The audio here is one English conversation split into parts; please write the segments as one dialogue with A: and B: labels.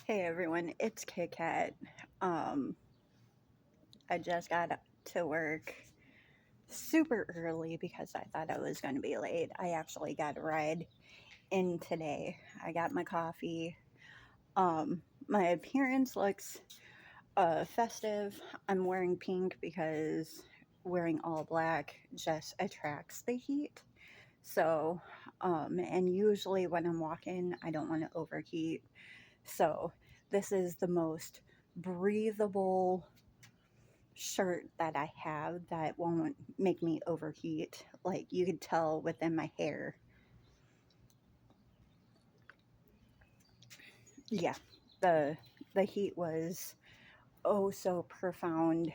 A: Hey everyone, it's Kit Kat. Um, I just got to work super early because I thought I was going to be late. I actually got a ride in today. I got my coffee. My appearance looks festive. I'm wearing pink because wearing all black just attracts the heat. So, and usually when I'm walking, I don't want to overheat. So, this is the most breathable shirt that I have that won't make me overheat. Like you could tell within my hair. Yeah, the the heat was so profound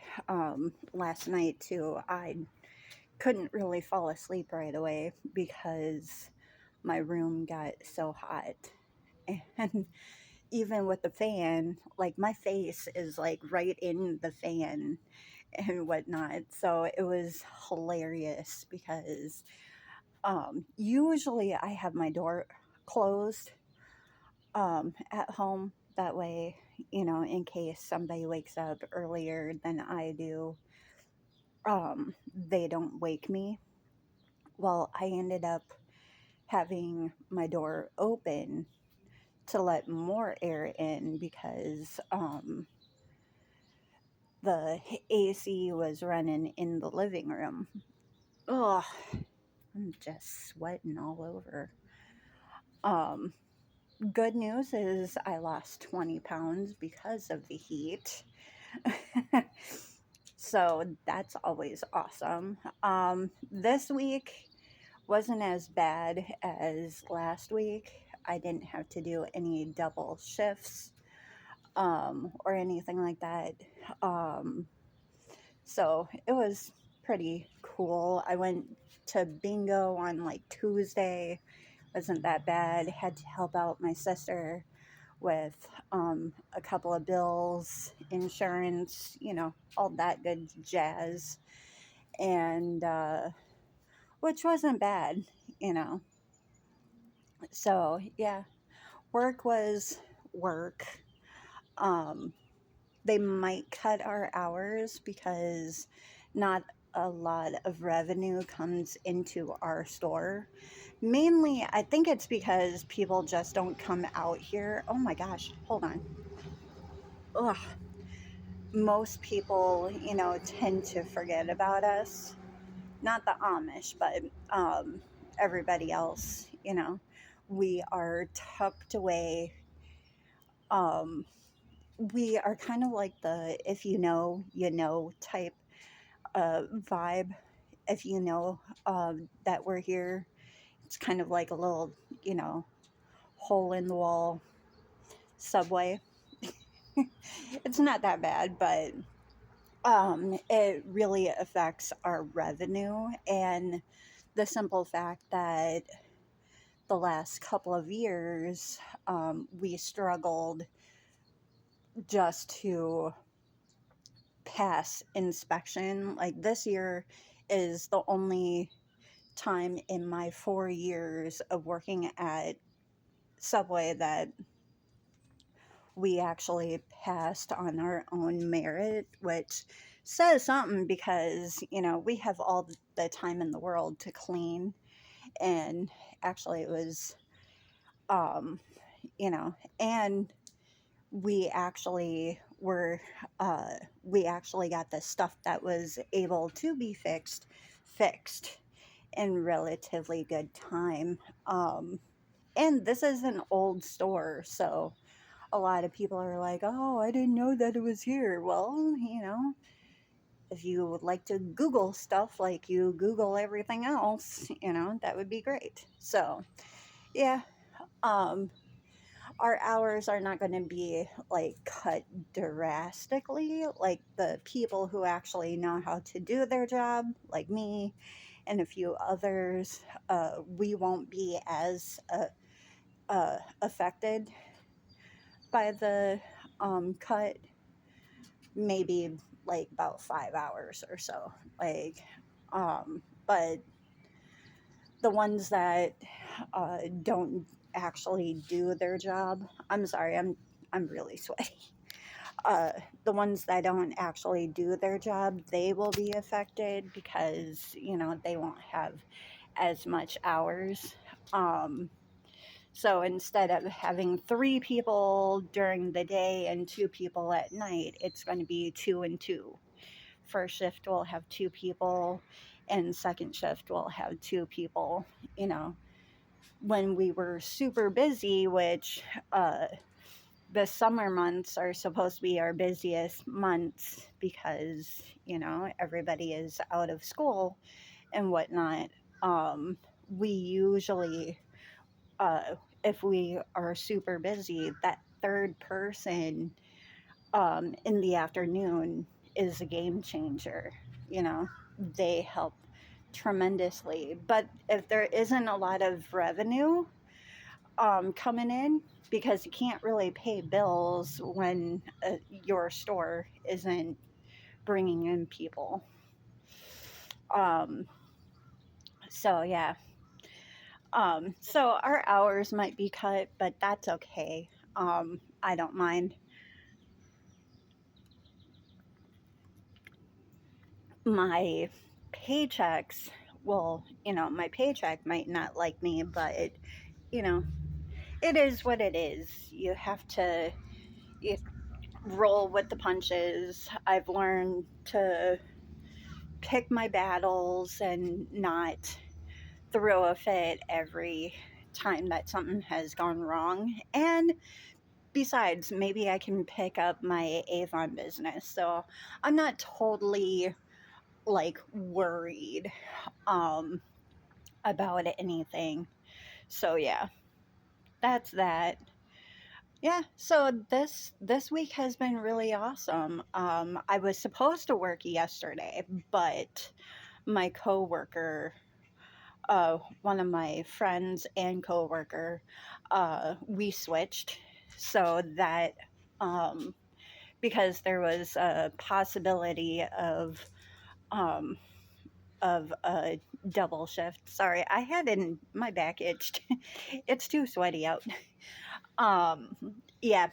A: last night too. I couldn't really fall asleep right away because my room got so hot. And even with the fan, like my face is like right in the fan and whatnot. So it was hilarious because usually I have my door closed at home. That way, in case somebody wakes up earlier than I do, they don't wake me. Well, I ended up having my door open to let more air in because the AC was running in the living room. Ugh, I'm just sweating all over. Um, Good news is I lost 20 pounds because of the heat. So that's always awesome. This week wasn't as bad as last week. I didn't have to do any double shifts or anything like that. Um, so it was pretty cool. I went to bingo on like Tuesday. Wasn't that bad. Had to help out my sister with a couple of bills, insurance, all that good jazz. And which wasn't bad, you know. So, yeah, work was work. Um, they might cut our hours because not a lot of revenue comes into our store. Mainly, I think it's because people just don't come out here. Oh my gosh, hold on. Ugh. Most people, tend to forget about us. Not the Amish, but everybody else, we are tucked away. Um, we are kind of like the if you know, you know type vibe. If you know that we're here, it's kind of like a little, you know, hole in the wall subway. It's not that bad, but it really affects our revenue and the simple fact that the last couple of years we struggled just to pass inspection. Like this year is the only time in my 4 years of working at Subway that we actually passed on our own merit, which says something because, we have all the time in the world to clean. And actually, it was, um, and we actually were, we actually got the stuff that was able to be fixed in relatively good time. And this is an old store, so a lot of people are like, "Oh, I didn't know that it was here." Well, if you would like to Google stuff like you Google everything else, that would be great. So, yeah, um, our hours are not going to be like cut drastically. Like the people who actually know how to do their job, like me and a few others, we won't be as affected by the cut. Maybe like about 5 hours or so. Like, but the ones that don't actually do their job, I'm sorry, I'm really sweaty. Uh, the ones that don't actually do their job, they will be affected because, they won't have as much hours. Um, so instead of having three people during the day and two people at night, it's going to be two and two. First shift will have two people, and second shift will have two people. You know, when we were super busy, which the summer months are supposed to be our busiest months because, everybody is out of school and whatnot. Um, we usually, if we are super busy, that third person in the afternoon is a game changer. You know, they help tremendously. But if there isn't a lot of revenue coming in, because you can't really pay bills when your store isn't bringing in people. Um, so, yeah. So our hours might be cut, but that's okay. I don't mind. My paychecks, well, my paycheck might not like me, but, you know, it is what it is. You have to you roll with the punches. I've learned to pick my battles and not throw a fit every time that something has gone wrong. And besides, maybe I can pick up my Avon business. So I'm not totally like worried um about anything. So yeah, that's that. Yeah, so this week has been really awesome. I was supposed to work yesterday, but my coworker, one of my friends and coworker, we switched so that um, because there was a possibility um, of a double shift. Sorry, I had in my back itched. It's too sweaty out. Um, yeah,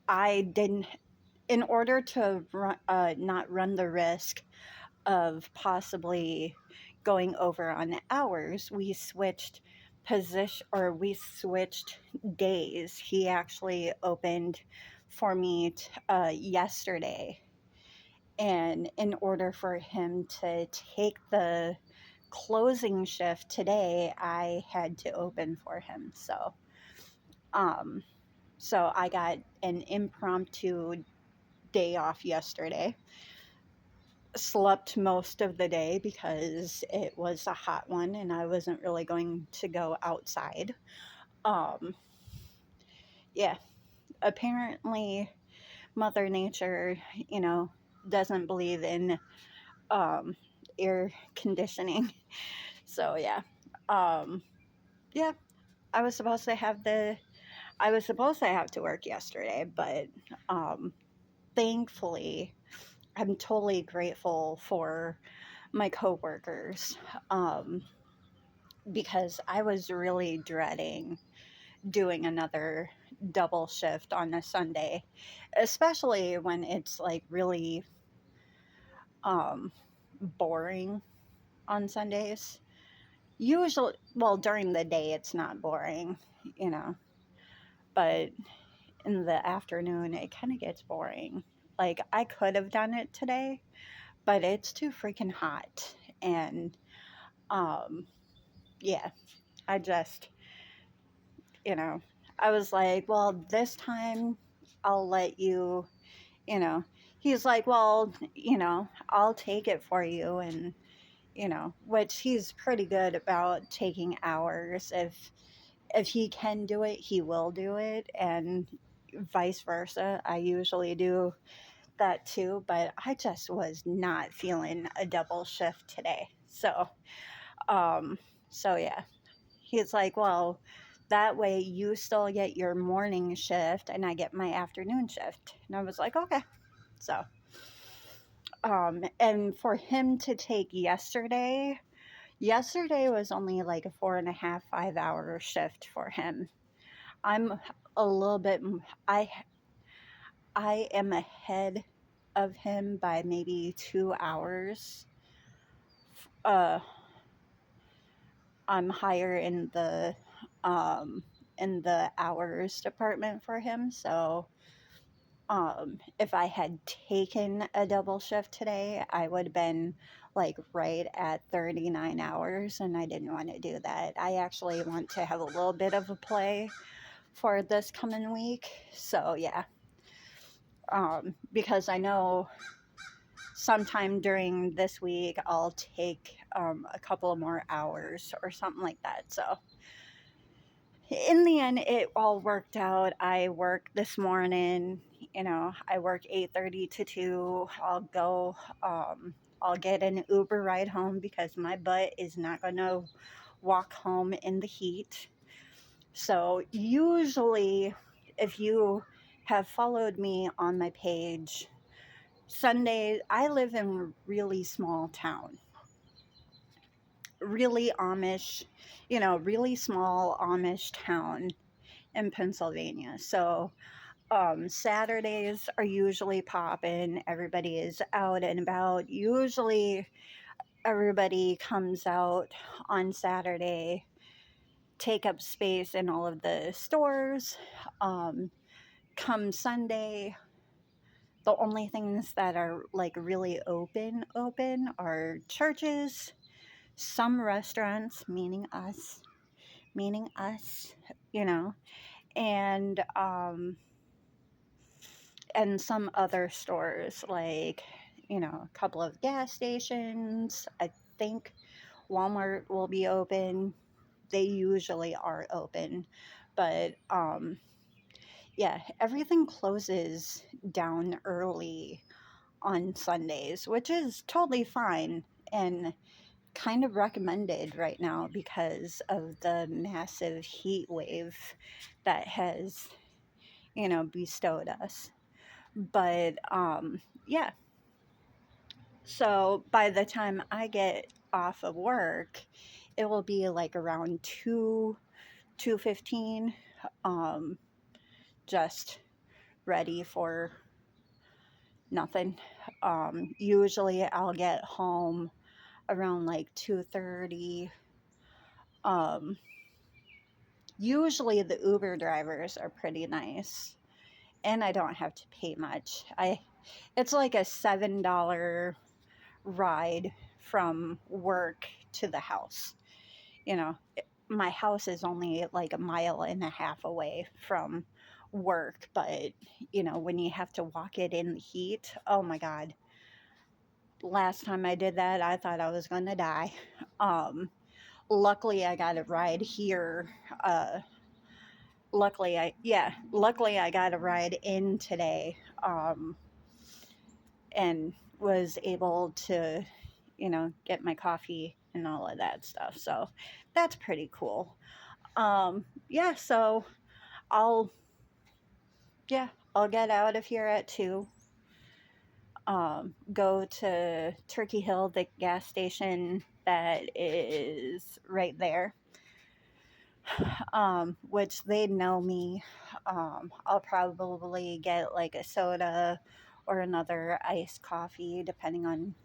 A: I didn't. In order to not run the risk of possibly going over on hours, we switched position or we switched days. He actually opened for me yesterday, and in order for him to take the closing shift today, I had to open for him. Um, so I got an impromptu day off yesterday. Slept most of the day because it was a hot one and I wasn't really going to go outside. Um, yeah, apparently Mother Nature, you know, doesn't believe in um, air conditioning. So yeah, um, yeah, I was supposed to have the I was supposed to have to work yesterday, but um, thankfully, I'm totally grateful for my coworkers um, because I was really dreading doing another double shift on a Sunday, especially when it's like really um, boring on Sundays. Usually, well, during the day it's not boring, you know, but in the afternoon it kind of gets boring. Like, I could have done it today, but it's too freaking hot. And um, yeah, I just, you know, I was like, well, this time I'll let you, you know. He's like, well, I'll take it for you. And, which he's pretty good about taking hours. If he can do it, he will do it. And vice versa. I usually do that too, but I just was not feeling a double shift today. Um, so yeah, he's like, well, that way you still get your morning shift and I get my afternoon shift. And I was like, okay. So, and for him to take yesterday was only like a 4.5, 5 hour shift for him. I'm a little bit, I I am ahead of him by maybe 2 hours. Uh, I'm higher in the hours department for him. So if I had taken a double shift today, I would have been like right at 39 hours, and I didn't want to do that. I actually want to have a little bit of a play for this coming week. So yeah, because I know sometime during this week I'll take a couple of more hours or something like that. So in the end, it all worked out. I worked this morning. I work 8:30 to 2. I'll get an Uber ride home because my butt is not going to walk home in the heat. So usually, if you have followed me on my page, Sunday, I live in a really small town, really Amish, really small Amish town in Pennsylvania. So Saturdays are usually popping. Everybody is out and about. Usually, everybody comes out on Saturday, take up space in all of the stores. Um, Come Sunday, the only things that are like really open are churches, some restaurants, meaning us, you know, and some other stores like a couple of gas stations. I think Walmart will be open. They usually are open, but yeah, everything closes down early on Sundays, which is totally fine and kind of recommended right now because of the massive heat wave that has bestowed us. But yeah, so by the time I get off of work, it will be like around 2:15, um just ready for nothing. Usually I'll get home around like 2:30. um Usually the Uber drivers are pretty nice, and I don't have to pay much. I It's like a $7 ride from work to the house. My house is only like a mile and a half away from work, but when you have to walk it in the heat, oh my God. Last time I did that, I thought I was going to die. Um, Luckily, I got a ride here. Uh, luckily I got a ride in today, and was able to get my coffee and all of that stuff. So that's pretty cool. Yeah, so I'll yeah, I'll get out of here at 2. Go to Turkey Hill, the gas station that is right there. Which they know me. I'll probably get like a soda or another iced coffee depending on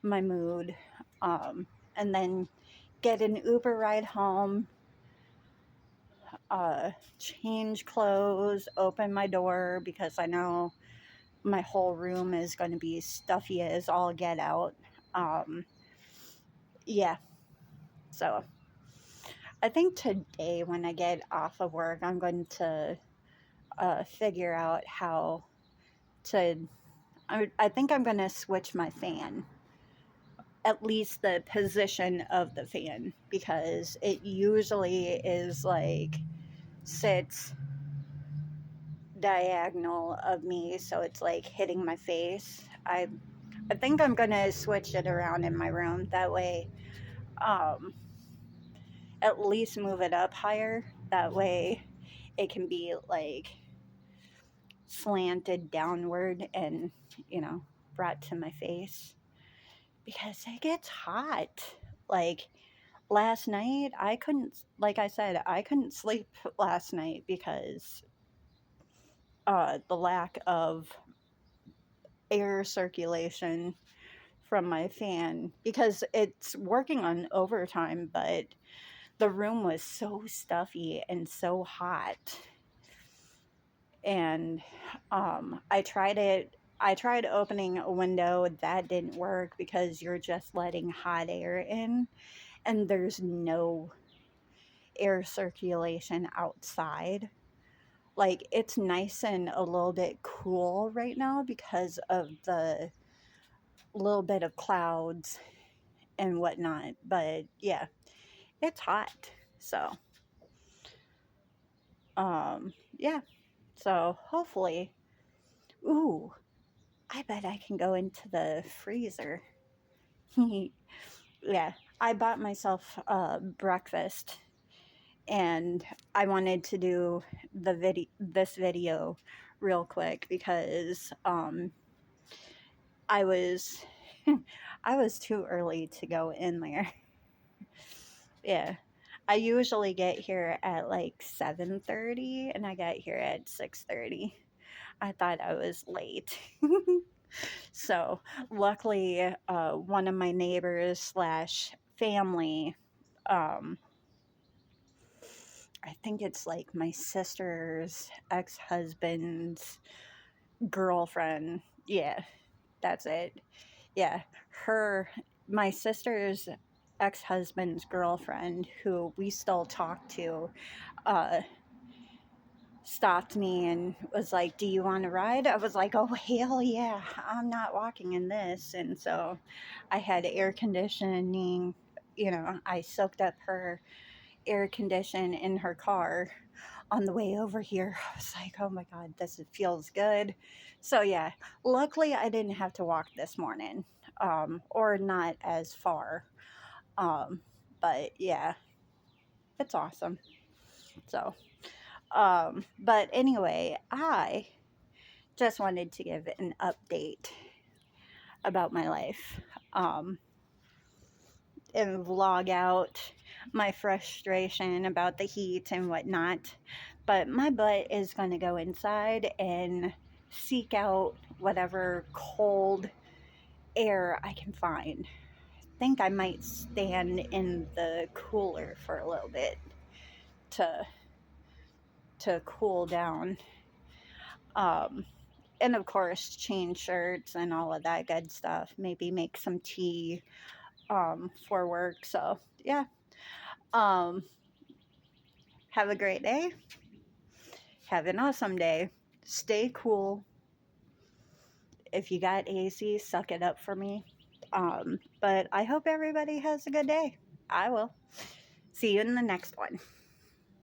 A: my mood. And then get an Uber ride home, change clothes, open my door because I know my whole room is going to be stuffy as all get out. Um, yeah, so I think today when I get off of work, I'm going to figure out how to. I think I'm going to switch my fan, at least the position of the fan, because it usually is like sits diagonal of me, so it's like hitting my face. I think I'm gonna switch it around in my room. That way, um, at least move it up higher. That way, it can be like slanted downward and you know brought to my face because it gets hot. Like last night, I couldn't. Like I said, I couldn't sleep last night because the lack of air circulation from my fan because it's working on overtime, but the room was so stuffy and so hot. And I tried opening a window. That didn't work because you're just letting hot air in, and there's no air circulation outside. Like, it's nice and a little bit cool right now because of the little bit of clouds and whatnot. But yeah, it's hot. So, yeah. So hopefully, ooh, I bet I can go into the freezer. Yeah, I bought myself breakfast, and I wanted to do this video real quick because I was I was too early to go in there. Yeah. I usually get here at like 7:30 and I got here at 6:30. I thought I was late. So, luckily, one of my neighbors slash family, um, I think it's like my sister's ex husband's girlfriend. Yeah, that's it. Yeah, her, my sister's ex husband's girlfriend, who we still talk to, uh, stopped me and was like, "Do you want to ride?" I was like, "Oh, hell yeah, I'm not walking in this." And so I had air conditioning, I soaked up her air condition in her car on the way over here. I was like, "Oh my God, this feels good." So yeah, luckily I didn't have to walk this morning, or not as far. Um, but yeah, it's awesome. So, but anyway, I just wanted to give an update about my life, um, and vlog out my frustration about the heat and whatnot. But my butt is going to go inside and seek out whatever cold air I can find. I think I might stand in the cooler for a little bit to cool down. Um, and of course, change shirts and all of that good stuff. Maybe make some tea for work. So yeah. Um, have a great day. Have an awesome day. Stay cool. If you got AC, suck it up for me. But I hope everybody has a good day. I will. See you in the next one.